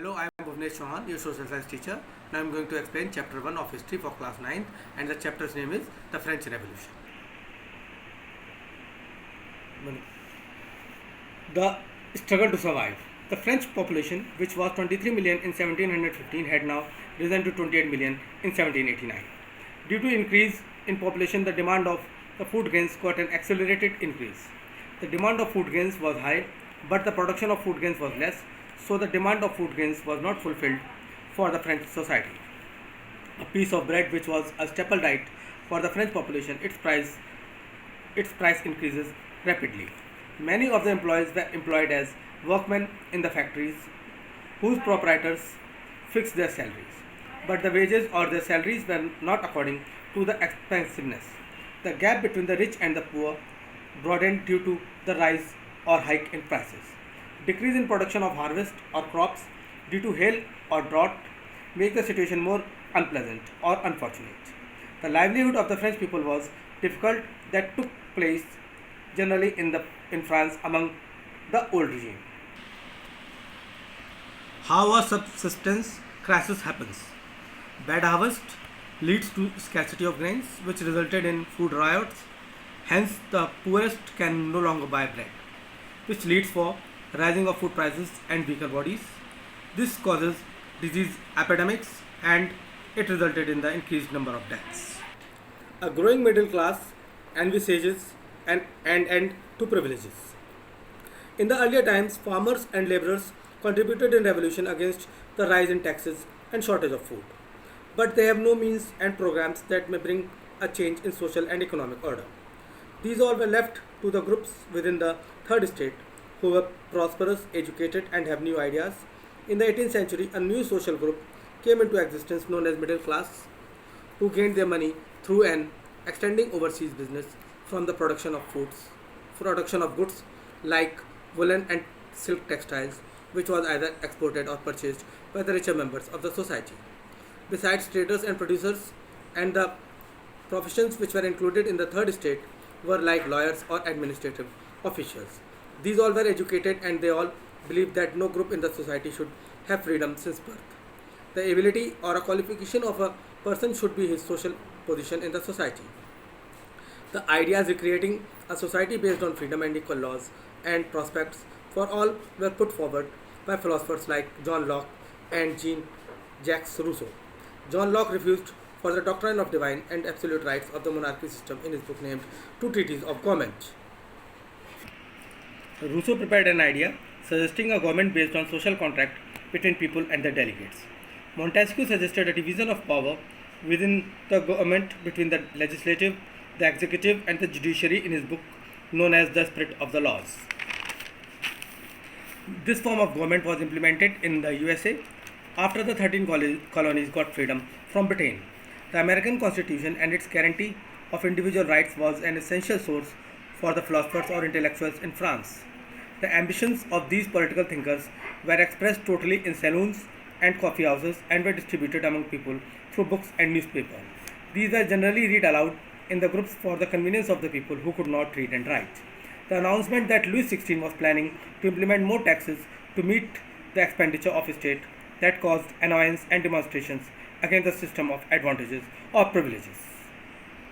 Hello, I am Bhuvnesh Chauhan, your social science teacher. Now I am going to explain chapter 1 of history for class 9th, and the chapter's name is the French Revolution. The struggle to survive. The French population, which was 23 million in 1715, had now risen to 28 million in 1789. Due to increase in population, the demand of the food grains got an accelerated increase. The demand of food grains was high, but the production of food grains was less, so the demand of food grains was not fulfilled for the French society. A piece of bread, which was a staple diet for the French population, its price increases rapidly. Many of the employees were employed as workmen in the factories, whose proprietors fixed their salaries, but the wages or their salaries were not according to the expensiveness. The gap between the rich and the poor broadened due to the rise or hike in prices. Decrease in production of harvest or crops due to hail or drought make the situation more unpleasant or unfortunate. The livelihood of the French people was difficult that took place generally in France among the old regime. How a subsistence crisis happens. Bad harvest leads to scarcity of grains, which resulted in food riots. Hence, the poorest can no longer buy bread, which leads for rising of food prices and weaker bodies. This causes disease epidemics and it resulted in the increased number of deaths. A growing middle class envisages an end to privileges. In the earlier times, farmers and laborers contributed in revolution against the rise in taxes and shortage of food. But they have no means and programs that may bring a change in social and economic order. These all were left to the groups within the third estate who were prosperous, educated, and have new ideas. In the 18th century, a new social group came into existence known as middle class, who gained their money through an extending overseas business from the production of goods like woolen and silk textiles, which was either exported or purchased by the richer members of the society. Besides traders and producers, and the professions which were included in the third estate were like lawyers or administrative officials. These all were educated and they all believed that no group in the society should have freedom since birth. The ability or a qualification of a person should be his social position in the society. The ideas recreating a society based on freedom and equal laws and prospects for all were put forward by philosophers like John Locke and Jean-Jacques Rousseau. John Locke refused for the doctrine of divine and absolute rights of the monarchy system in his book named Two Treatises of Government. Rousseau prepared an idea suggesting a government based on social contract between people and the delegates. Montesquieu suggested a division of power within the government between the legislative, the executive, and the judiciary in his book known as The Spirit of the Laws. This form of government was implemented in the USA after the 13 colonies got freedom from Britain. The American Constitution and its guarantee of individual rights was an essential source for the philosophers or intellectuals in France. The ambitions of these political thinkers were expressed totally in saloons and coffee houses and were distributed among people through books and newspapers. These were generally read aloud in the groups for the convenience of the people who could not read and write. The announcement that Louis XVI was planning to implement more taxes to meet the expenditure of state that caused annoyance and demonstrations against the system of advantages or privileges.